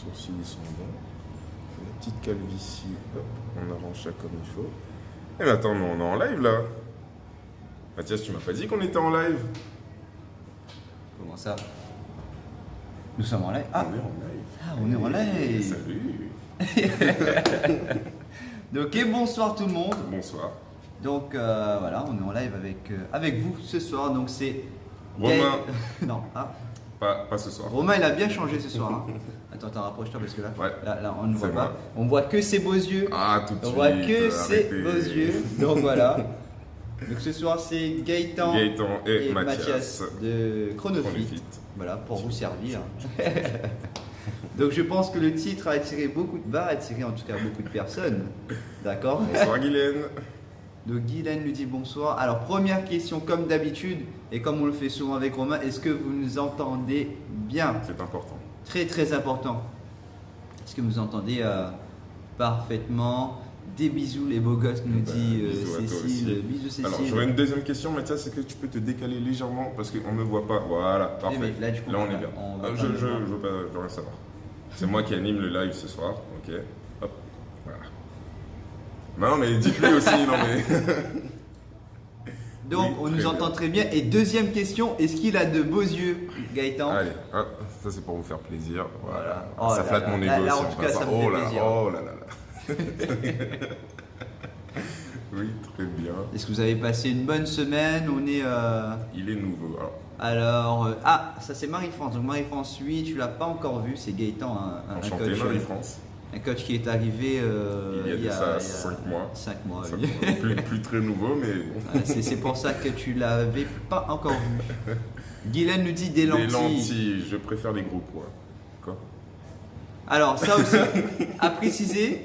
sourcils ils sont bons. La petite calvitie, hop, on arrange ça comme il faut. Et mais attends, on est en live là. Mathias, tu m'as pas dit qu'on était en live? Comment ça? Nous sommes en live. Ah, On est en live. Ah, on est en live. Salut. Donc, et bonsoir tout le monde. Bonsoir. Donc voilà, on est en live avec vous ce soir. Donc c'est Romain. Non, ah. Pas ce soir. Romain, il a bien changé ce soir. Hein. Attends, rapproche-toi parce que là, Ouais. là, on ne voit C'est pas. moi. On voit que ses beaux yeux. Ah, tout de On suite. voit que ses arrêtez. beaux yeux. Donc voilà. Donc ce soir, c'est Gaëtan et et Mathias de Chronofit. Chronofit. Voilà, pour vous servir. Donc je pense que le titre va attirer en tout cas beaucoup de personnes. D'accord? Bonsoir Guylaine. Donc Guylaine nous dit bonsoir. Alors première question comme d'habitude et comme on le fait souvent avec Romain, est-ce que vous nous entendez bien? C'est important. Très très important. Est-ce que vous entendez parfaitement? Des bisous les beaux gosses nous dit bisous à toi Cécile. aussi. Bisous Cécile. Alors j'aurais une deuxième question Mathias, c'est que tu peux te décaler légèrement parce qu'on ne me voit pas. Voilà, parfait. mais là, du coup, on est bien. on va Je pas nous voir. veux rien savoir. C'est moi qui anime le live ce soir, ok. Hop, voilà. Non mais dites-lui aussi, non mais... Donc Oui, on très nous bien. entend très bien. Et deuxième question, est-ce qu'il a de beaux yeux, Gaëtan? Allez, hop, ça c'est pour vous faire plaisir. Voilà. Oh Ça là flatte là. mon ego Là, aussi. en tout cas, ça me fait oh là, plaisir. oh là là là. Oui, très bien. Est-ce que vous avez passé une bonne semaine? On est... Il est nouveau. Alors, ça c'est Marie-France. Donc Marie-France, oui, tu l'as pas encore vu, c'est Gaëtan, un Enchanté coach, Marie-France. un coach qui est arrivé Il y a de ça 5 mois. 5 mois, Ça, oui. plus très nouveau, mais Voilà, c'est pour ça que tu l'avais pas encore vu. Guylaine nous dit des lentilles. des lentilles. Je préfère les gros pois. Quoi? Alors ça aussi, à préciser,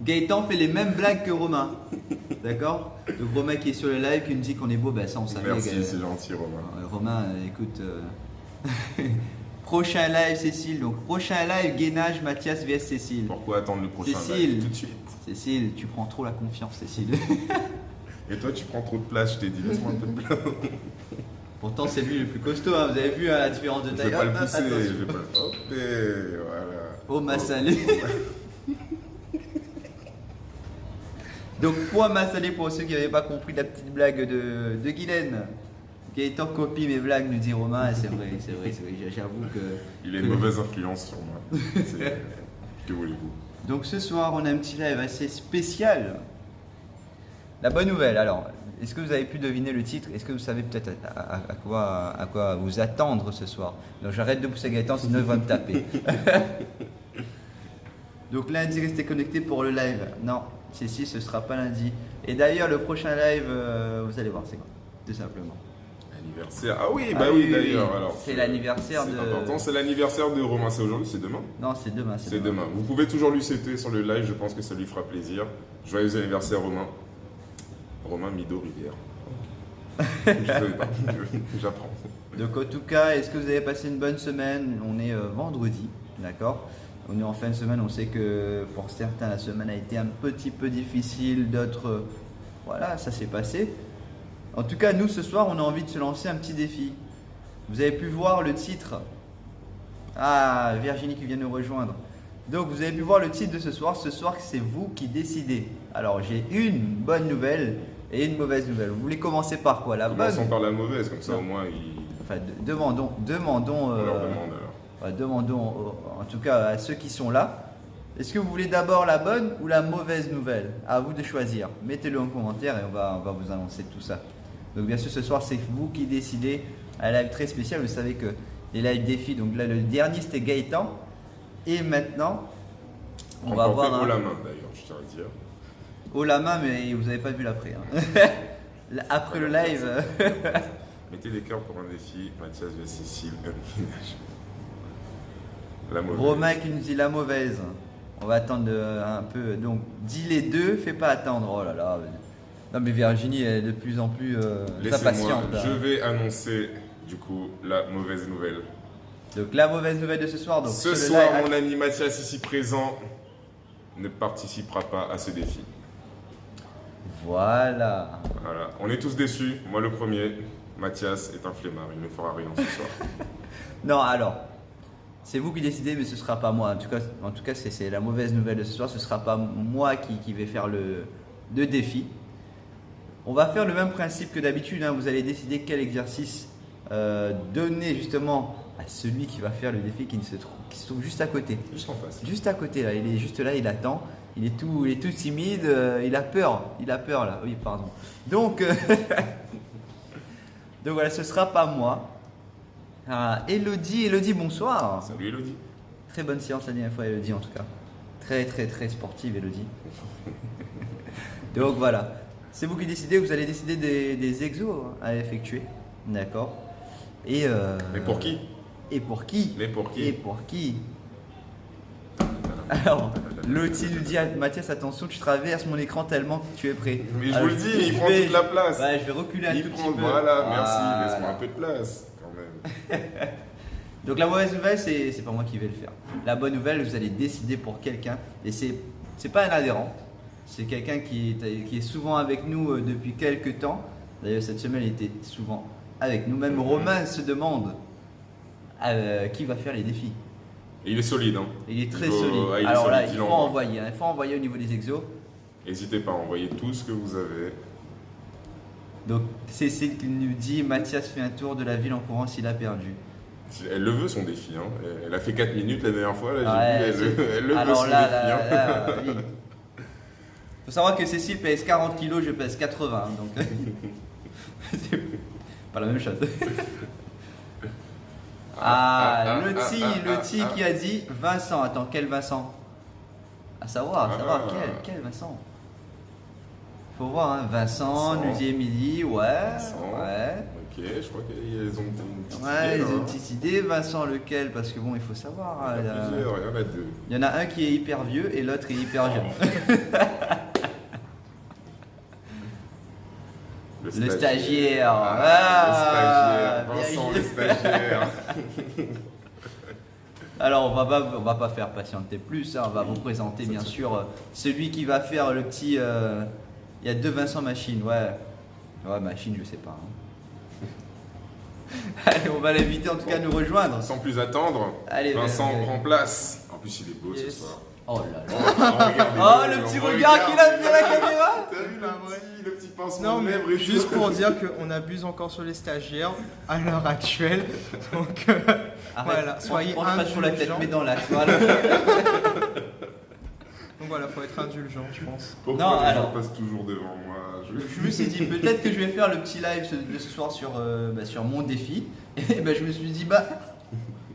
Gaëtan fait les mêmes blagues que Romain. D'accord? Donc Romain qui est sur le live, qui nous dit qu'on est beau, ben ça on savait. Merci, c'est gentil Romain. Romain, écoute, prochain live Cécile, donc prochain live gainage Mathias vs Cécile. Pourquoi attendre le prochain Cécile. live tout de suite? Cécile, tu prends trop la confiance Cécile. Et toi tu prends trop de place, je t'ai dit, laisse-moi un peu de place. Pourtant c'est lui le plus costaud, hein. Vous avez vu hein, la différence de Je taille. vais pas le Hop, pousser, attention. je vais pas le... Hop, et voilà. Oh ma salée. Donc poids ma salée pour ceux qui n'avaient pas compris la petite blague de Guylaine. Gaëtan copie mes blagues, nous dit Romain, et c'est vrai, j'avoue que... Il a une mauvaise influence sur moi. Que voulez-vous? Donc ce soir, on a un petit live assez spécial. La bonne nouvelle, alors, est-ce que vous avez pu deviner le titre? Est-ce que vous savez peut-être à quoi vous attendre ce soir? Donc j'arrête de pousser Gaëtan, sinon il va me taper. Donc lundi, restez connectés pour le live. Non, si, ce sera pas lundi. Et d'ailleurs, le prochain live, vous allez voir, c'est quoi? Tout simplement. Anniversaire. Ah oui, bah oui, d'ailleurs. Alors, C'est l'anniversaire de... C'est important, c'est l'anniversaire de Romain. C'est aujourd'hui, c'est demain? Non, c'est demain. C'est demain. Vous pouvez toujours lui souhaiter sur le live, je pense que ça lui fera plaisir. Joyeux anniversaire Romain. Romain Mido Rivière. Je savais pas, j'apprends. Donc en tout cas, est-ce que vous avez passé une bonne semaine? On est vendredi, d'accord? On est en fin de semaine, on sait que pour certains la semaine a été un petit peu difficile, d'autres, voilà, ça s'est passé. En tout cas, nous ce soir, on a envie de se lancer un petit défi. Vous avez pu voir le titre. Ah, Virginie qui vient nous rejoindre. Donc vous avez pu voir le titre de ce soir. Ce soir, c'est vous qui décidez. Alors j'ai une bonne nouvelle et une mauvaise nouvelle. Vous voulez commencer par quoi? La bonne? Commençons par la mauvaise, comme ça au moins Enfin, demandons. on leur demande alors. Demandons en tout cas à ceux qui sont là. Est-ce que vous voulez d'abord la bonne ou la mauvaise nouvelle? À vous de choisir. Mettez-le en commentaire et on va vous annoncer tout ça. Donc bien sûr ce soir c'est vous qui décidez. Un live très spécial. Vous savez que les live défis. Donc là le dernier c'était Gaëtan. Et maintenant on va voir haut la main d'ailleurs, je tiens à dire. Haut la main, mais vous n'avez pas vu l'après. Hein. Après le live. Mettez des cœurs pour un défi, Mathias vs Cécile. La mauvaise. Romain qui nous dit la mauvaise. On va attendre un peu. Donc, dis les deux, fais pas attendre. Oh là là. Non, mais Virginie est de plus en plus Laissez-moi, impatiente. je vais annoncer du coup la mauvaise nouvelle. Donc, la mauvaise nouvelle de ce soir. Donc, Ce sur le soir, live- mon ami Mathias ici présent ne participera pas à ce défi. Voilà. Voilà, on est tous déçus. Moi le premier. Mathias est un flemmard, il ne fera rien ce soir. Non, alors. C'est vous qui décidez, mais ce sera pas moi. En tout cas, c'est la mauvaise nouvelle de ce soir. Ce sera pas moi qui vais faire le défi. On va faire le même principe que d'habitude. Hein. Vous allez décider quel exercice donner justement à celui qui va faire le défi qui se trouve juste à côté. Juste en face. Juste à côté là. Il est juste là, il attend. Il est tout timide. Il a peur. Là. Oui, pardon. Donc, donc voilà, ce sera pas moi. Elodie, bonsoir. Salut Elodie. Très bonne séance la dernière fois, Elodie en tout cas. Très très très sportive, Elodie. Donc voilà, c'est vous qui décidez, vous allez décider des exos à effectuer. D'accord. Et Mais pour qui? Et pour qui? Mais pour qui? Et pour qui? Alors, Loti nous dit Mathias, attention, tu traverses mon écran tellement que tu es prêt. Mais je vous le dis, il prend toute la place. Ouais, je vais reculer un tout petit peu. Voilà, merci, laisse-moi un peu de place quand même. Donc la mauvaise nouvelle, c'est pas moi qui vais le faire. La bonne nouvelle, vous allez décider pour quelqu'un. Et c'est pas un adhérent. C'est quelqu'un qui est souvent avec nous depuis quelques temps. D'ailleurs, cette semaine, il était souvent avec nous. Même Romain se demande qui va faire les défis. Et il est solide. Hein. Il est très solide. Il est Alors solide, là, il faut envoyer. Il faut envoyer au niveau des exos. N'hésitez pas à envoyer tout ce que vous avez. Donc Cécile qui nous dit Mathias fait un tour de la ville en courant s'il a perdu. Elle le veut son défi. Hein. Elle a fait 4 minutes la dernière fois. Là, Ouais, j'ai vu, elle le veut son là, défi. là, oui. Faut savoir que Cécile pèse 40 kg, je pèse 80. Donc c'est pas la même chose. Loti qui a dit Vincent. Attends, quel Vincent? À savoir quel Vincent? Faut voir, hein. Vincent, nous dit Émilie, ouais. Ok, je crois qu'ils ont une petite Ouais, idée. ils ont une petite idée. Vincent, lequel? Parce que bon, il faut savoir. Il y en a plusieurs, il y en a deux. Il y en a un qui est hyper vieux et l'autre est hyper jeune. Le stagiaire. Vincent le stagiaire. Alors, on va pas faire patienter plus. Hein. On va vous présenter bien sûr celui qui va faire le petit. Il y a deux Vincent Machine, ouais. Machine, je sais pas. Hein. Allez, on va l'inviter en tout cas à nous rejoindre. Sans plus attendre, Allez, Vincent prend place. En plus, il est beau ce soir. Oh là là. Oh, le petit regard qu'il a mis à la caméra. T'as vu le petit pincement Non, de mais lèvres et juste tout. pour dire qu'on abuse encore sur les stagiaires à l'heure actuelle. Donc voilà, soyez On pas sur la tête, indulgents. mais dans l'axe. Voilà. Donc voilà, faut être indulgent, je pense. Pourquoi Non, les gens alors- passent toujours devant moi? Je me suis dit peut-être que je vais faire le petit live de ce soir sur mon défi. Et je me suis dit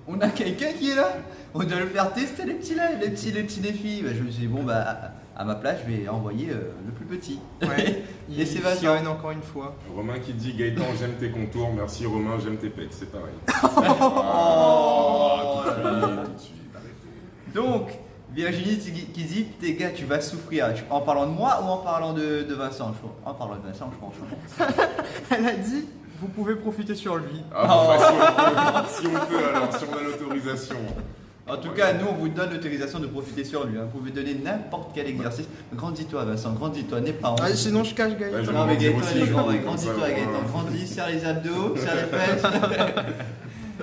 on a quelqu'un qui est là. On doit le faire tester les petits lives, les petits défis. Je me suis dit à ma place je vais envoyer le plus petit. Ouais, Et c'est Vincent. Fion encore une fois. Romain qui dit Gaëtan, j'aime tes contours. Merci Romain, j'aime tes pecs. C'est pareil. Oh, Tout de suite, arrêtez. Donc Virginie qui dit tes gars tu vas souffrir. En parlant de moi ou en parlant de Vincent? En parlant de Vincent je pense. Elle a dit, vous pouvez profiter sur lui. Si on peut alors, si on a l'autorisation. En tout cas, nous, on vous donne l'autorisation de profiter sur lui. Hein. Vous pouvez donner n'importe quel exercice. Grandis-toi, Vincent, grandis-toi, n'aie pas honte. Ah, sinon je cache Ouais, Gaëtan. je- Non, mais Gaëtan, aussi, il est je grand. vois, Grandis-toi, comme ça, Gaëtan. ouais. Grandis, serre les abdos, serre les fesses.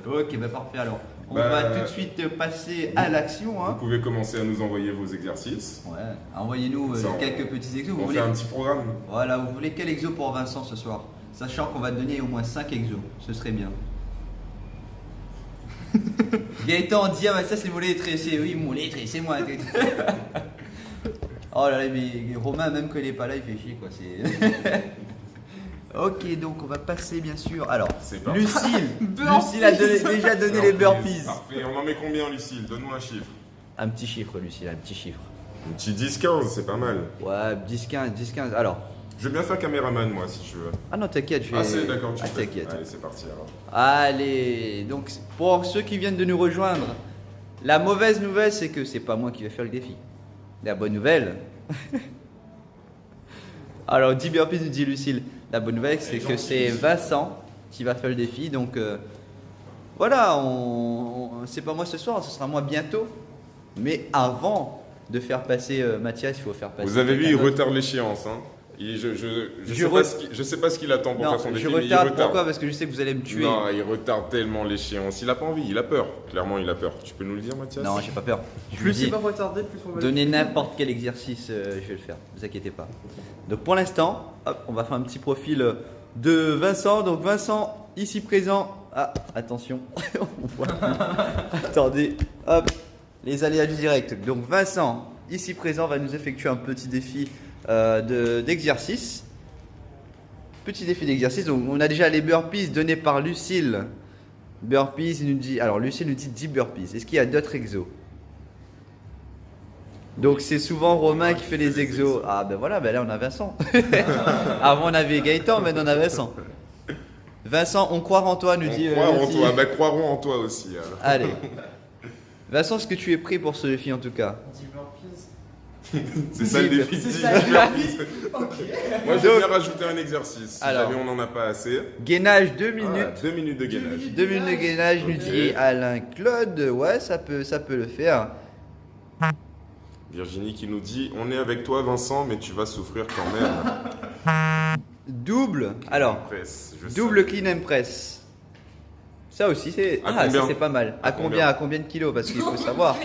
Ok, parfait. Alors, on Bah, va tout de suite passer à l'action. Vous Hein. pouvez commencer à nous envoyer vos exercices. Ouais, envoyez-nous Ça, quelques petits exos. Vous On voulez... fait un petit programme. Voilà, vous voulez quel exo pour Vincent ce soir? Sachant qu'on va donner au moins 5 exos. Ce serait bien. Gaëtan dit à Mathias, les mollets tressés. Oui, mollets tressés, moi. Oh là là, mais Romain, même quand il est pas là, il fait chier, quoi. Ok, donc on va passer, bien sûr. Alors, C'est parti. Lucille a déjà donné les burpees. Parfait. On en met combien, Lucille? Donne-moi un chiffre. Un petit chiffre, Lucille, un petit chiffre. Un petit 10-15, c'est pas mal. Ouais, 10-15. Alors, Je vais bien faire caméraman, moi, si tu veux. ah non, t'inquiète, je vais. Ah, c'est d'accord, tu fais. t'inquiète. Allez, c'est parti alors. Allez, donc pour ceux qui viennent de nous rejoindre, la mauvaise nouvelle c'est que c'est pas moi qui vais faire le défi. La bonne nouvelle. Alors 10 burpees nous dit Lucille. La bonne nouvelle c'est que c'est Vincent qui va faire le défi. Donc voilà, c'est pas moi ce soir, ce sera moi bientôt. Mais avant de faire passer Mathias, il faut faire passer. Vous avez vu, quelqu'un il d'autre. retarde l'échéance. Hein. Je sais pas ce qu'il attend pour Non, faire son défi, je mais il retarde. retarde. Pourquoi? Parce que je sais que vous allez me tuer. Non, il retarde tellement l'échéance. Il a pas envie, il a peur. Clairement, il a peur. Tu peux nous le dire, Mathias? Non, j'ai pas peur. Je vous Plus c'est dis, pas retardé, plus on va. donnez n'importe quel exercice, je vais le faire. Ne vous inquiétez pas. Donc pour l'instant, hop, on va faire un petit profil de Vincent. Donc Vincent, ici présent. Ah, attention, on voit plus. Attendez, hop, les aléas du direct. Donc Vincent, ici présent, va nous effectuer un petit défi d'exercice. Petit défi d'exercice. Donc on a déjà les burpees donnés par Lucille. Burpees, il nous dit. Alors Lucille nous dit 10 burpees. Est-ce qu'il y a d'autres exos? Donc c'est souvent Romain qui fait les exos. Ah ben voilà, ben là on a Vincent. Avant on avait Gaëtan, maintenant on a Vincent. Vincent, on croit en toi, nous dit. On croit en Lucille. toi. Bah, croirons en toi aussi. Alors. Allez. Vincent, est-ce que tu es prêt pour ce défi en tout cas? 10 burpees. C'est ça le défi. C'est de ça, 10 le burpees. Ok. Moi, j'ai bien rajouté un exercice. Si Alors. jamais on n'en a pas assez. Gainage 2 minutes. Voilà, 2 minutes de gainage. 2 minutes de gainage, nous Ok. dit Alain Claude. Ouais, ça peut le faire. Virginie qui nous dit on est avec toi, Vincent, mais tu vas souffrir quand même. Double. Alors, Presse, je double sais. clean and press. Ça aussi, c'est. À Ah, combien ça c'est pas mal. À combien? À combien de kilos? Parce qu'il faut savoir.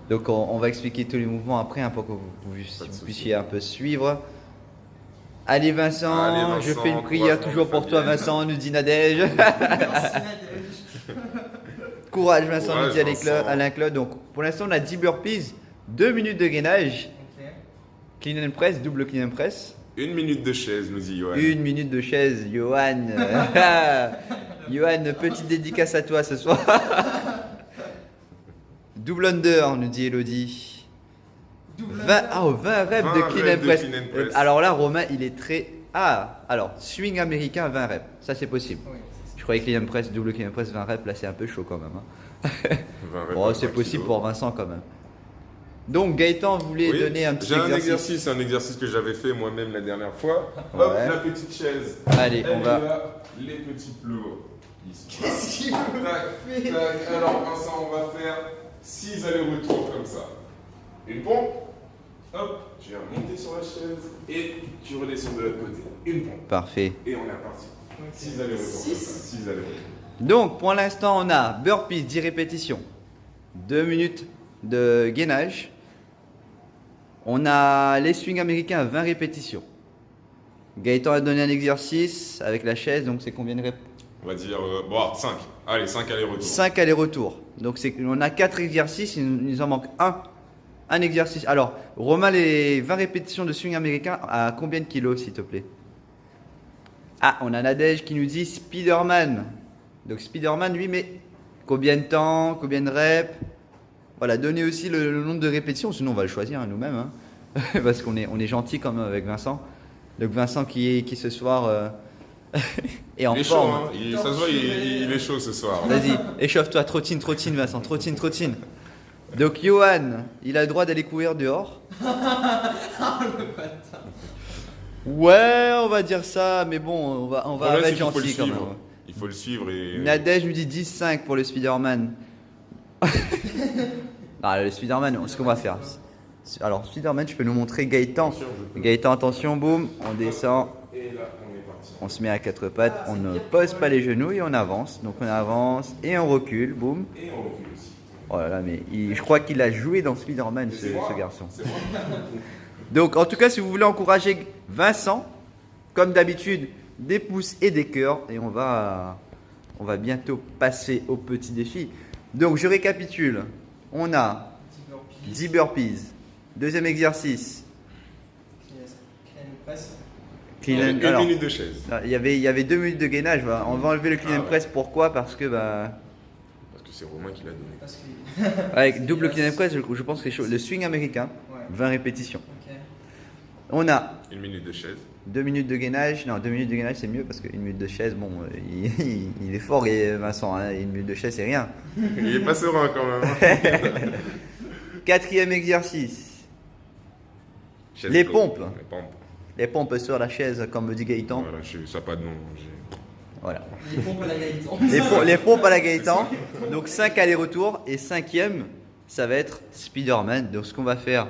Donc, on va expliquer tous les mouvements après hein, pour que vous souci. puissiez un peu suivre. Allez Vincent, Allez, Vincent, je fais une prière courage, toujours pour toi Fabienne. Vincent, nous dit Nadège. Courage Vincent, Courage, nous dit Vincent. Alain Claude. Donc pour l'instant on a 10 burpees, 2 minutes de gainage, Ok. clean and press, double clean and press. 1 minute de chaise, nous dit Johan. 1 minute de chaise, Johan. Johan, petite dédicace à toi ce soir. Double under, nous dit Elodie. 20 reps 20 de clean reps and de press. clean and press. Alors là, Romain, il est très. Ah, alors, swing américain, 20 reps. Ça, c'est possible. Oui, Je croyais clean and press, double clean and press, 20 reps. Là, c'est un peu chaud quand même. Hein. 20 reps, Bon, 20 c'est possible kilos. pour Vincent quand même. Donc, Gaëtan voulait Oui, donner un petit j'ai exercice. un exercice que j'avais fait moi-même la dernière fois. Ouais. Hop, la petite chaise. Allez, Elle on est va. là, les petits plots. Qu'est-ce qu'il Tac, tac. Alors Vincent, on va faire 6 allers-retours comme ça. Une pompe. Hop, tu viens monter sur la chaise et tu redescends de l'autre côté. Une pompe. Parfait. Et on est reparti. 6 allers-retours comme ça. 6 allers-retours. Donc, pour l'instant, on a burpees 10 répétitions, 2 minutes de gainage. On a les swings américains à 20 répétitions. Gaëtan a donné un exercice avec la chaise, donc c'est combien de répétitions? On va dire 5. Allez, 5 allers-retours. 5 allers-retours. Donc on a 4 exercices, il nous en manque un exercice. Alors, Romain, les 20 répétitions de swing américain à combien de kilos, s'il te plaît? Ah, on a Nadège qui nous dit Spiderman. Donc Spiderman, lui, mais combien de temps, combien de reps? Voilà, donnez aussi le nombre de répétitions, sinon on va le choisir hein, nous-mêmes. Hein. Parce qu'on est gentil quand même avec Vincent. Donc Vincent qui ce soir est en Il est chaud, forme. hein. Ça se voit, il est chaud ce soir. Vas-y, échauffe-toi, trottine Vincent, trottine. Donc Johan, il a le droit d'aller courir dehors. Ouais, on va dire ça, mais bon, on va Le problème, c'est être qu'il faut le gentil quand même. suivre. Il faut le suivre et. Nadège nous dit 10-5 pour le Spider-Man. Ah, le Spider-Man, ce qu'on va faire. Alors, Spider-Man, tu peux nous montrer Gaëtan. Bien sûr, je peux. Gaëtan, attention, boum, on descend, Et là, on est parti. on se met à 4 pattes, on ne pose pas les genoux et on avance. Donc on avance et on recule, boum. Et on recule aussi. Oh là là, mais je crois qu'il a joué dans Spider-Man, C'est moi. ce garçon. C'est moi. Donc, en tout cas, si vous voulez encourager Vincent, comme d'habitude, des pouces et des cœurs. Et on va bientôt passer au petit défi. Donc, je récapitule. On a 10 burpees. Deuxième exercice. Clean and- Une alors, minute de chaise. il y avait 2 minutes de gainage. Voilà. On va enlever le clean Ah and ouais. press. Pourquoi? Parce que Parce que c'est Romain qui l'a donné. Parce que. avec double clean and press, je pense que c'est chaud. Le swing américain, Ouais. 20 répétitions. Ok. On a Une minute de chaise. 2 minutes de gainage. Non, 2 minutes de gainage c'est mieux parce qu'une minute de chaise, bon, il est fort et Vincent. Hein, une minute de chaise c'est rien. Il est pas serein quand même. Quatrième exercice. Chaise Les close. pompes. Les pompes. Les pompes sur la chaise, comme me dit Gaëtan. Voilà, ça n'a pas de nom. Voilà. Les pompes à la Gaëtan. Les pompes à la Gaëtan. Donc 5 allers-retours. Et cinquième, ça va être Spider-Man. Donc ce qu'on va faire,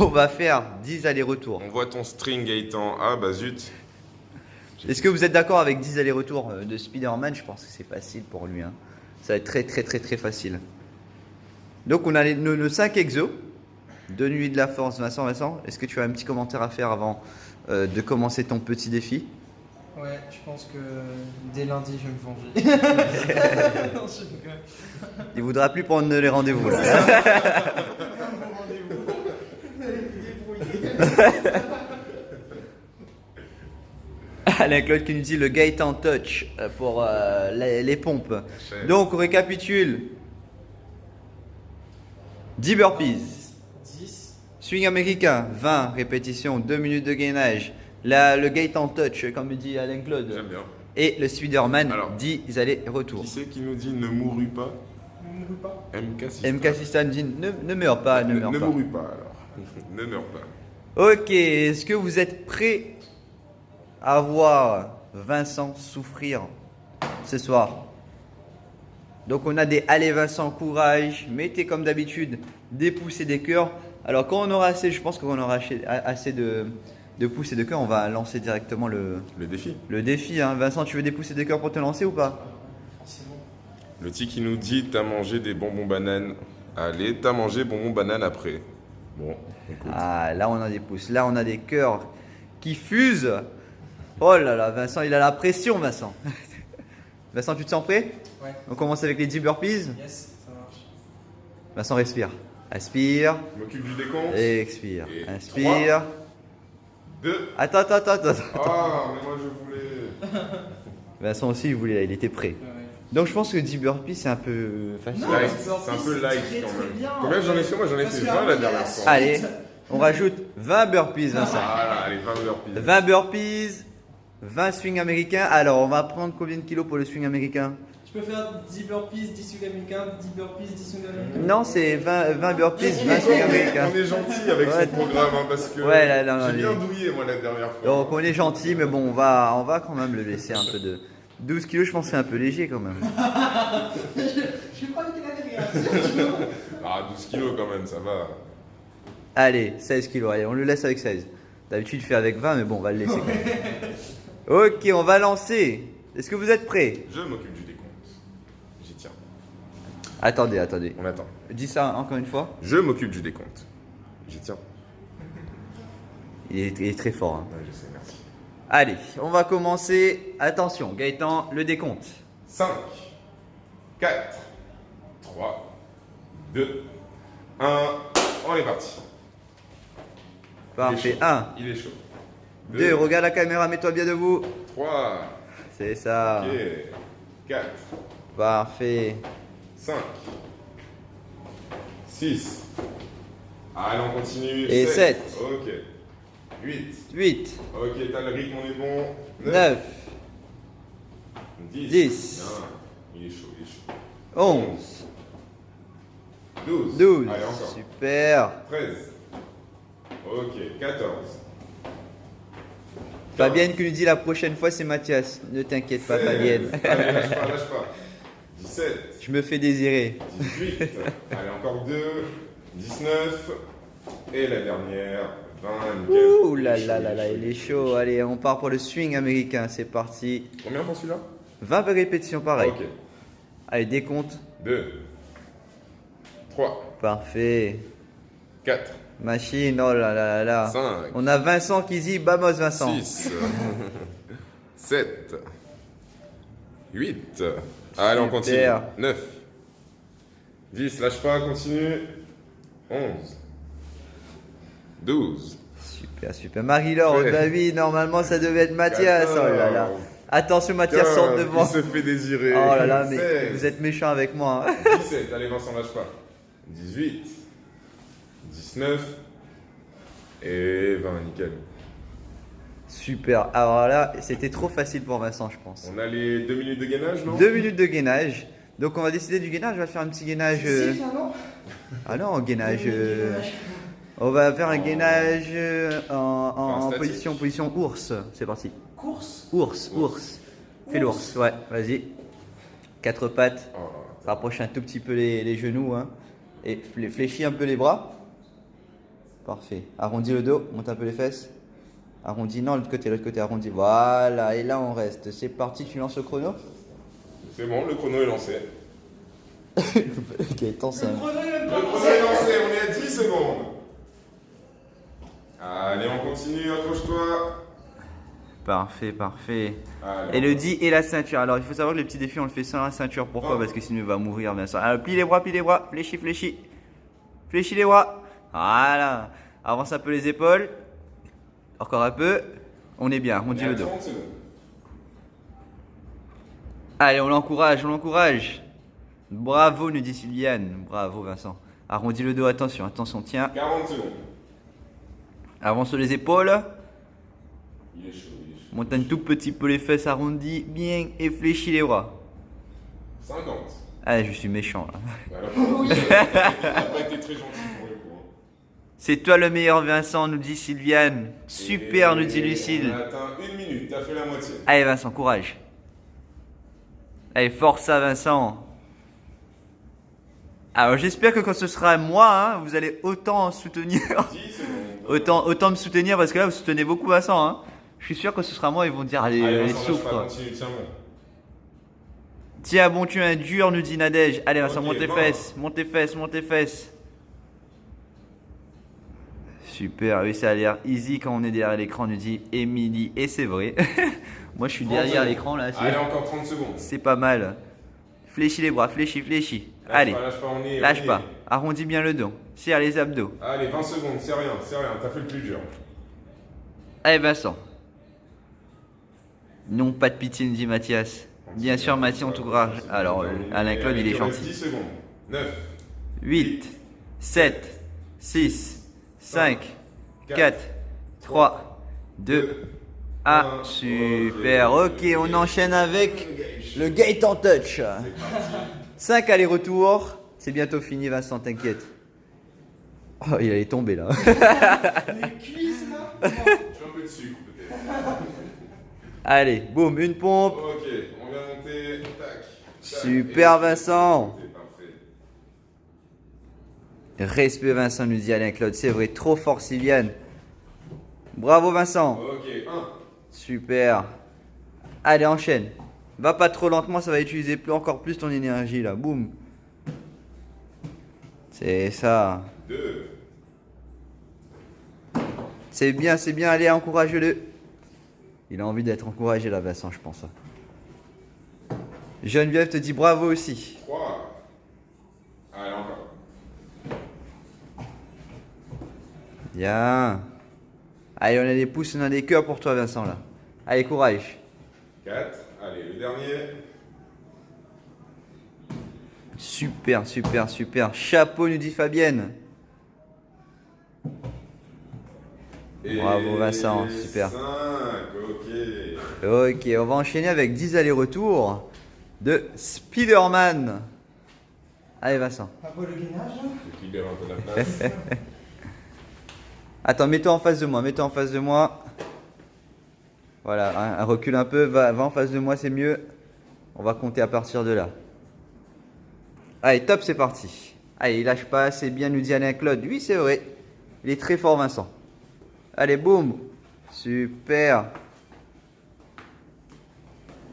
On va faire 10 allers-retours. On voit ton string Gaëtan. Ah bah zut. Est-ce que vous êtes d'accord avec 10 allers-retours de Spider-Man? Je pense que c'est facile pour lui. Hein. Ça va être très facile. Donc on a nos 5 exos. De nuit de la force, Vincent, est-ce que tu as un petit commentaire à faire avant de commencer ton petit défi? Ouais, je pense que dès lundi, je vais me venger. Non, je rigole. Il voudra plus prendre les rendez-vous. Là. Bon rendez-vous. Vous allez vous débrouiller. Alain Claude qui nous dit le Gaëtan Touch pour les pompes. Donc on récapitule. 10 burpees. 10. Swing américain, 20 répétitions, 2 minutes de gainage. Le Gaëtan Touch, comme dit Alain Claude. J'aime bien. Et le Spider-Man, Alors, 10 allers-retours. Qui c'est qui nous dit ne mourus pas? Ne mourrez pas. MK System. MK System dit ne meurs pas, ne meurs ne pas. mourus pas alors. Ne meurs pas. Ok, est-ce que vous êtes prêts à voir Vincent souffrir ce soir? Donc on a des allez Vincent, courage, mettez comme d'habitude des pouces et des cœurs. Alors quand on aura assez, je pense qu'on aura assez de pouces et de cœurs, on va lancer directement le défi. le défi. Hein. Vincent, tu veux des pouces et des cœurs pour te lancer ou pas? C'est bon. Le petit qui nous dit t'as mangé des bonbons bananes. Allez, t'as mangé bonbons bananes après. Bon, écoute. Ah, là on a des pouces, là on a des cœurs qui fusent. Oh là là, Vincent, il a la pression, Vincent. Vincent, tu te sens prêt? Ouais. On commence avec les 10 burpees. Yes, ça marche. Vincent, respire. Inspire. Je m'occupe du décompte. Et expire. Et Inspire. 2. Attends. Ah, mais moi je voulais. Vincent aussi, il voulait, il était prêt. Ouais. Donc je pense que 10 burpees, c'est un peu facile. Non, Light, c'est c'est un peu light très, quand très même. bien, Combien en j'en ai fait. fait? Moi j'en ai Parce fait que 20 la après, dernière la fois. Allez, on rajoute 20 burpees, Vincent. Voilà, allez, 20 burpees. 20 burpees, 20 swings américains. Alors, on va prendre combien de kilos pour le swing américain? Tu peux faire 10 burpees, 10 swing américains, 10 burpees, 10 swing américains. Non, c'est 20 burpees, 20 swings américains. On est gentil avec Ouais. ce programme hein, parce que Ouais, là, non, j'ai bien les- douillé moi la dernière fois. Donc, on est gentil, mais bon, on va quand même le laisser un peu de... 12 kilos, je pense que c'est un peu léger quand même. Je crois qu'il avait rien. Ah, 12 kilos quand même, ça va. Allez, 16 kilos, allez, on le laisse avec 16. D'habitude, il fait avec 20, mais bon, on va le laisser quand même. Ok, on va lancer. Est-ce que vous êtes prêts? Je m'occupe du décompte. J'y tiens. Attendez. On attend. Dis ça encore une fois. Je m'occupe du décompte. J'y tiens. Il est très fort. Hein. Ouais, je sais, merci. Allez, on va commencer. Attention, Gaëtan, le décompte. 5, 4, 3, 2, 1. On est parti. Parfait. Il est chaud. 1, Il est chaud. 2, regarde la caméra, mets-toi bien debout. 3, C'est ça. ok. 4, Parfait. 5, 6. Allez, on continue. Et 7. Ok. 8. 8, Ok, t'as le rythme, on est bon. 9, 10. 10. Bien. Il est chaud, il est chaud. 11, 12. 12. Allez, encore. Super. 13. Ok, 14. Fabienne qui nous dit la prochaine fois c'est Mathias. Ne t'inquiète pas, 16. Fabienne. Allez, lâche pas. 17. Je me fais désirer. 18. Allez, encore 2. 19. Et la dernière, 20. Nickel. Ouh là là, il est chaud. Allez, on part pour le swing américain. C'est parti. Combien pour celui-là? 20 répétitions pareil. Ok. Allez, décompte. 2. 3. Parfait. 4. Machine, oh là là là là. 5. On a Vincent qui dit Vamos Vincent. 6. 7. 8. Allez, on continue. Super. 9. 10. Lâche pas, continue. 11. 12. Super. Marie-Laure, Ouais. bah oui, normalement ça devait être Mathias. Oh là là. 14. Attention, Mathias sort devant. Il se fait désirer. Oh là là, mais 16. vous êtes méchant avec moi. Hein. 17. Allez, Vincent, lâche pas. 18. 19. Et 20, nickel. Super. Alors là, c'était trop facile pour Vincent, je pense. On a les 2 minutes de gainage, non? 2 minutes de gainage. Donc on va décider du gainage. On va faire un petit gainage. Si, finalement. Ah non, gainage. On va faire un gainage en Enfin, statique. position ours. C'est parti. Course. Ours. Fais l'ours. Ouais, vas-y. 4 pattes. Oh, Rapproche un tout petit peu les genoux. Hein. Et fléchis un peu les bras. Parfait. Arrondis le dos, monte un peu les fesses. Arrondis, non, l'autre côté, arrondis. Voilà, et là on reste. C'est parti, tu lances le chrono. C'est bon, le chrono est lancé. Gaëtan, c'est un... Le chrono est lancé, on est à 10 secondes. Allez, on continue, accroche-toi. Parfait, parfait. Allez, Et le 10 et la ceinture. Alors il faut savoir que les petits défis on le fait sans la ceinture. Pourquoi? Parce que sinon il va mourir Vincent. Alors plie les bras, fléchis, fléchis. Fléchis les bras. Voilà. Avance un peu les épaules. Encore un peu. On est bien, on dit le dos. 30 secondes. Allez, on l'encourage. Bravo, nous dit Sylviane. Bravo Vincent. Arrondis le dos, attention, tiens. 40 secondes. Avance les épaules. Il est chaud. Monte un tout petit peu les fesses arrondies, bien, et fléchis les bras. 50. Allez, je suis méchant là. Voilà, il n'a pas été très gentil pour le coup. C'est toi le meilleur Vincent, nous dit Sylviane. Super, nous dit Lucille. On a atteint 1 minute, t'as fait la moitié. Allez Vincent, courage. Allez, force ça Vincent. Alors j'espère que quand ce sera moi, hein, vous allez autant soutenir. 10 secondes. autant me soutenir parce que là vous soutenez beaucoup Vincent. Hein. Je suis sûr que ce sera moi, ils vont dire allez, Vincent, lâche souffre. pas, continue, tiens bon. Tiens bon, tu es un dur, nous dit Nadège. Allez Vincent, Ok, monte tes bon. fesses, monte tes fesses. Super, oui ça a l'air easy quand on est derrière l'écran, nous dit Émilie. Et c'est vrai. Moi je suis 30 derrière secondes. l'écran là. Allez, encore 30 secondes. C'est pas mal. Fléchis les bras, fléchis. Allez, Lâche pas, on est. lâche pas. Arrondis bien le dos. Serre les abdos. Allez, 20 secondes, c'est rien, t'as fait le plus dur. Allez Vincent. Non, pas de pitié, nous dit Mathias. Bien sûr, Mathias, on t'encourage. Alors, Alain Claude, il est Il reste gentil. 10 secondes. 9, 8, 7, 6, 5, 4, 3, 2, 1. Super. Ok, on enchaîne avec le Gaëtan Touch. 5 allers-retours. C'est bientôt fini, Vincent, t'inquiète. Oh, il allait tomber là. Les cuisses là. je fais un peu de sucre peut-être. Allez, boum, une pompe. Ok, on va monter. Tac. Super, Vincent. C'est parfait. Respect Vincent, nous dit Alain Claude. C'est vrai, trop fort Sylviane. Bravo Vincent. Ok, 1. Super. Allez, enchaîne. Va pas trop lentement, ça va utiliser encore plus ton énergie là. Boum. C'est ça. 2. C'est bien, allez, encourage-le. Il a envie d'être encouragé là, Vincent, je pense. Geneviève te dit bravo aussi. 3. Allez, encore. Bien. Allez, on a des pouces, on a des cœurs pour toi, Vincent là. Allez, courage. 4. Allez, le dernier. Super. Chapeau, nous dit Fabienne. Et Bravo, Vincent, super. 5. Ok. Ok, on va enchaîner avec 10 allers-retours de Spider-Man. Allez, Vincent. Pas pour le gainage. Je libère un peu la place. Attends, mets-toi en face de moi. Voilà, hein, recule un peu, va en face de moi, c'est mieux. On va compter à partir de là. Allez, top, c'est parti. Allez, il lâche pas, c'est bien, nous dit Alain Claude. Oui, c'est vrai. Il est très fort, Vincent. Allez, boum. Super.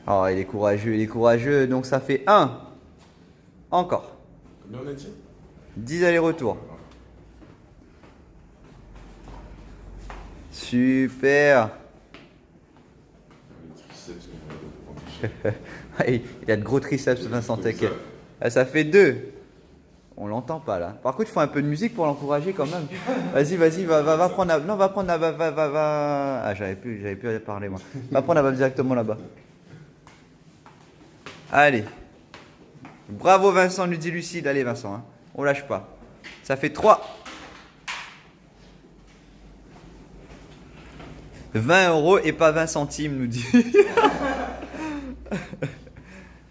Oh, il est courageux. Donc, ça fait 1. Encore. Combien on a dit 10 allers-retours. Super. Il a de gros triceps, Vincent, t'inquiète. Ah, ça fait 2. On l'entend pas là. Par contre, il faut un peu de musique pour l'encourager quand même. Vas-y, va prendre la. Non, va prendre la. Va. Ah, j'avais plus à parler moi. Va prendre la balle directement là-bas. Allez. Bravo Vincent, nous dit Lucille. Allez Vincent, hein. On lâche pas. Ça fait 3. 20 € et pas 20 centimes, nous dit.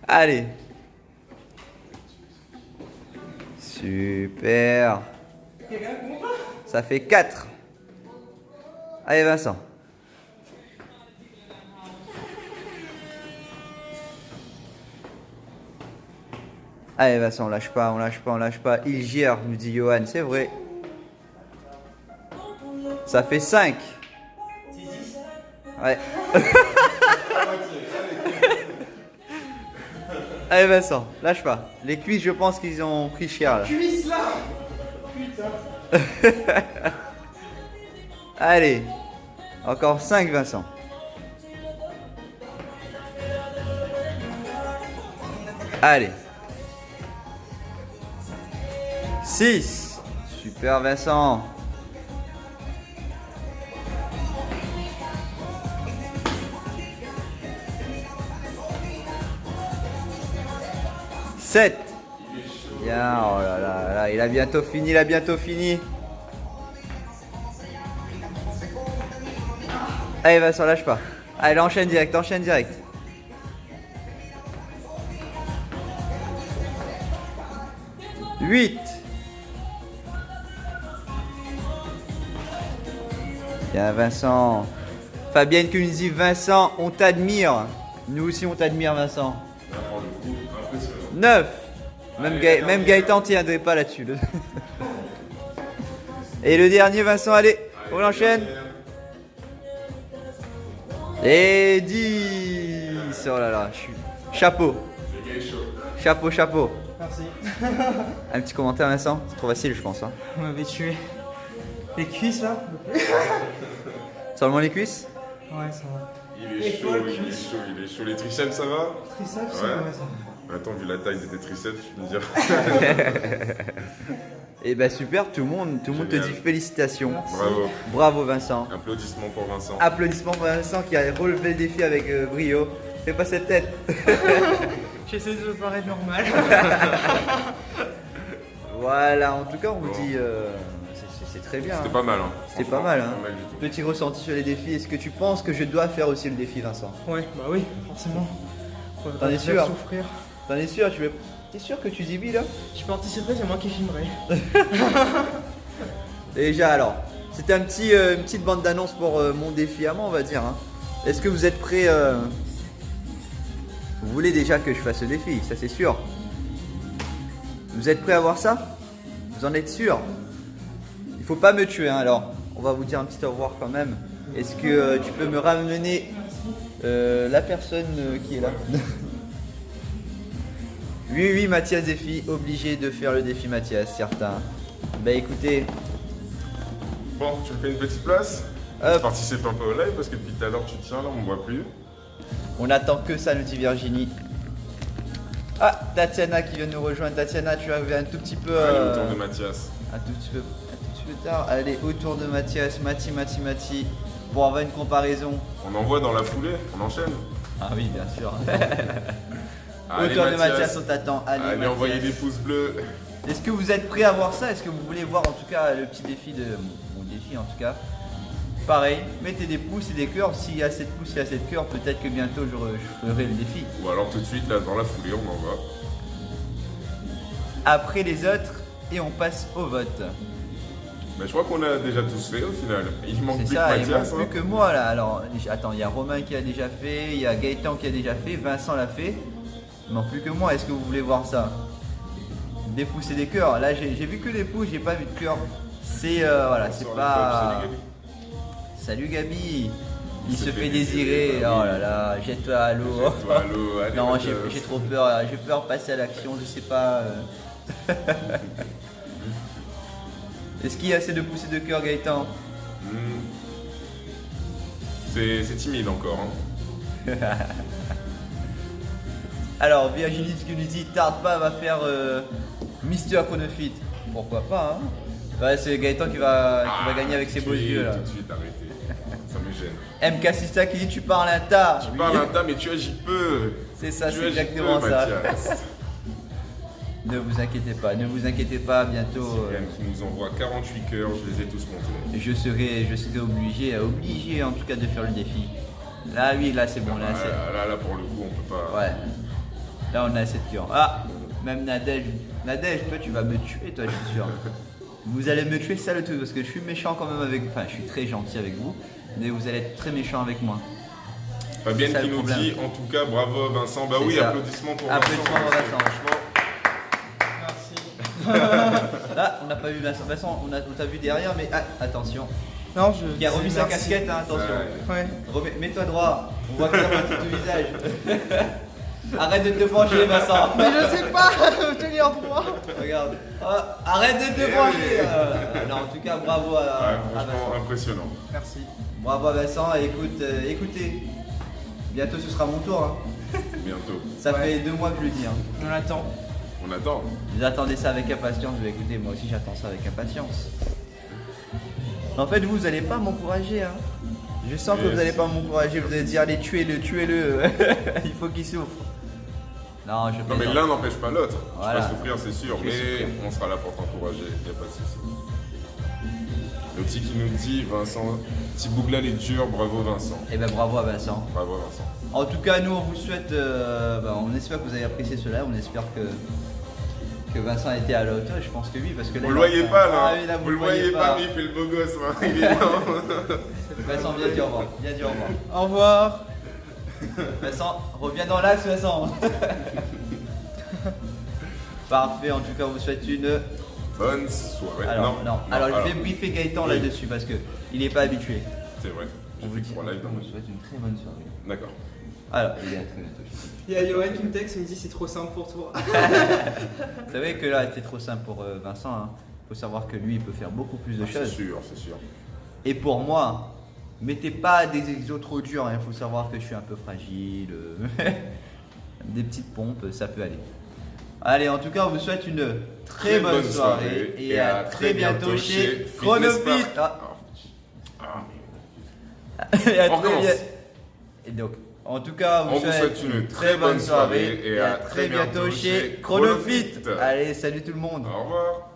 Allez. Super. Ça fait 4. Allez Vincent. Allez Vincent, on lâche pas. Il gère, nous dit Johan, c'est vrai. Ça fait 5. Ouais. Allez Vincent, lâche pas. Les cuisses, je pense qu'ils ont pris cher là. Cuisse là. Putain. Allez. Encore 5 Vincent. Allez. 6. Super Vincent. 7. Bien, oh là là là, il a bientôt fini, il a bientôt fini. Allez Vincent, lâche pas. Allez, enchaîne direct, enchaîne direct. 8. Bien Vincent. Fabienne qui nous dit Vincent, on t'admire. Nous aussi on t'admire Vincent. 9. Même Gaëtan tiendrait pas là-dessus. Et le dernier Vincent, allez, on enchaîne. Et 10. Oh là là, chapeau. Chapeau, chapeau. Merci. Un petit commentaire Vincent, c'est trop facile je pense. Hein. On m'avait tué. Les cuisses là. Seulement les cuisses? Ouais, ça va. Il est chaud, il est chaud, il est chaud. Les triceps, ça va? Triceps, Ouais. ouais, ça va. Attends, vu la taille de tes triceps, je peux me dire. Et bah super, tout le monde te Génial. dit félicitations. Bravo. Bravo Vincent. Applaudissements pour Vincent. Applaudissements pour Vincent qui a relevé le défi avec brio. Fais pas cette tête. J'essaie de paraître normal. Voilà, en tout cas on vous Bon. dit c'est très bien. C'était Hein. pas mal, hein. C'était Franchement, pas mal, hein. Pas mal du tout. Petit ressenti sur les défis. Est-ce que tu penses que je dois faire aussi le défi Vincent? Ouais, bah oui, forcément. Faut T'en pas es te faire sûr? souffrir. T'en es sûr? T'es sûr que tu dis oui là? Je participerai, c'est moi qui filmerai. Déjà alors, c'était une petite bande d'annonce pour mon défi à moi on va dire. Hein. Est-ce que vous êtes prêts Vous voulez déjà que je fasse le défi, ça c'est sûr. Vous êtes prêts à voir ça? Vous en êtes sûr? Il faut pas me tuer hein, alors. On va vous dire un petit au revoir quand même. Est-ce que tu peux me ramener la personne qui est là? Oui, Mathias défi, obligé de faire le défi Mathias, certain. Bah écoutez, Bon, tu me fais une petite place? Hop. Je participe un peu au live parce que depuis tout à l'heure tu tiens là, on me voit plus. on attend que ça, nous dit Virginie. Ah, Tatiana qui vient nous rejoindre. Tatiana, tu arrives un tout petit peu. Allez, autour de Mathias. Un tout petit peu tard. Allez, autour de Mathias, Mati. Pour avoir une comparaison. On envoie dans la foulée, on enchaîne. Ah oui, bien sûr. Allez, Autour de Mathias, on t'attend. Allez, Allez, Mathias. envoyez des pouces bleus. Est-ce que vous êtes prêts à voir ça? Est-ce que vous voulez voir en tout cas le petit défi de mon défi en tout cas? Pareil, mettez des pouces et des cœurs. S'il y a 7 pouces, il y a 7 cœurs, peut-être que bientôt je ferai le défi. Ou alors tout de suite, là, dans la foulée, on envoie. Après les autres, et on passe au vote. Mais je crois qu'on a déjà tous fait au final. Il manque C'est plus ça, que il Mathias. manque hein. plus que moi là. Alors, attends, il y a Romain qui a déjà fait, il y a Gaëtan qui a déjà fait, Vincent l'a fait. Il manque plus que moi. Est-ce que vous voulez voir ça? Des pouces et des cœurs. Là, j'ai vu que des pouces, j'ai pas vu de cœur. C'est voilà, c'est Sur les pas. poches, Salut Gabi. Il se fait désirer. Oh là là, jette-toi à l'eau. Jette-toi à l'eau, allez, Non, Mathias. j'ai trop peur. J'ai peur de passer à l'action. Je sais pas. Est-ce qu'il y a assez de pouces et de cœur, Gaëtan? Hmm. C'est timide encore. Hein. Alors, Virginie qui nous dit tarde pas, va faire Mister Chronofit. Pourquoi pas, hein? Ouais, c'est Gaëtan qui va gagner avec ses beaux yeux là. Tout de suite, arrêtez. Ça me gêne. MK Sista qui dit tu parles un tas. Tu Oui. parles un tas, mais tu agis peu. C'est ça, Tu c'est agis exactement peu, ça. Mathias. Ne vous inquiétez pas, bientôt Cyprian qui nous envoie 48 cœurs, je les ai tous comptés. je serai obligé en tout cas de faire le défi. Là oui, là c'est bon, là c'est. Là, pour le coup, on peut pas. Ouais. Là on a 7 cœurs. Ah, même Nadège, toi tu vas me tuer toi, je suis sûr. Vous allez me tuer, ça le truc, parce que je suis méchant quand même avec. Enfin, je suis très gentil avec vous, mais vous allez être très méchant avec moi. Fabienne C'est ça, qui le nous problème. dit en tout cas bravo Vincent. Bah C'est oui, ça. applaudissements pour Applaudissements pour Vincent. Franchement, Merci. Là, on n'a pas vu Vincent. Vincent, on t'a vu derrière, mais attention. Non, Qui a remis sa merci. casquette, hein, attention. Ouais. Mets-toi droit, on voit que ta partie du visage. Arrête de te pencher, Vincent. Mais je sais pas tenir droit. Regarde. Oh, arrête de te Eh pencher. oui. Non, en tout cas, bravo à Franchement, Vincent. impressionnant. Merci. Bravo à Vincent. Et écoutez, bientôt ce sera mon tour. Hein. Bientôt. Ça Ouais. fait 2 mois que je le dis. Hein. On attend. On attend. Vous attendez ça avec impatience. Bah, écoutez, moi aussi j'attends ça avec impatience. En fait, vous allez pas m'encourager. Hein. Je sens que Yes. vous allez pas m'encourager. Vous allez dire, allez, tuez-le. Il faut qu'il souffre. Non, je Non, mais plaisante. l'un n'empêche pas l'autre. Voilà. Tu vas souffrir, c'est sûr, Je vais mais souffrir. on sera là pour t'encourager, il n'y a pas de souci. Le petit qui nous dit, Vincent, petit Bouglal est dur, bravo Vincent. Eh ben bravo à Vincent. Bravo Vincent. En tout cas, nous on vous souhaite, on espère que vous avez apprécié cela, on espère que Vincent a été à la hauteur, et je pense que oui, parce que là, Vous il le est en voyez train- pas là, Ah oui, là, vous le voyez pas, mais il fait le beau gosse, hein. Il est là. Vincent, viens dire au revoir, viens dire au revoir. Au revoir. Vincent, reviens dans l'axe, Vincent. Parfait, en tout cas, on vous souhaite une. Bonne soirée. Alors, non. Alors, je vais briefer Gaëtan Oui. là-dessus parce que il n'est pas habitué. C'est vrai, On j'ai vous fait dit, 3 lives dans on ma vous vie. souhaite une très bonne soirée. D'accord. Alors, il est à très bientôt. Il y a Yoann qui me texte, il me dit c'est trop simple pour toi. Vous savez que là, c'était trop simple pour Vincent. Hein. Faut savoir que lui, il peut faire beaucoup plus de C'est choses. sûr, c'est sûr. Et pour moi, mettez pas des exos trop durs, il faut savoir que je suis un peu fragile. Des petites pompes, ça peut aller. Allez, en tout cas, on vous souhaite une très bonne soirée et à très bientôt chez Chronofit. Fitness Park. Et à On très recommence. bien- Et donc, en tout cas, On vous souhaite une très bonne soirée et à très bientôt chez Chronofit. Allez, salut tout le monde. Au revoir.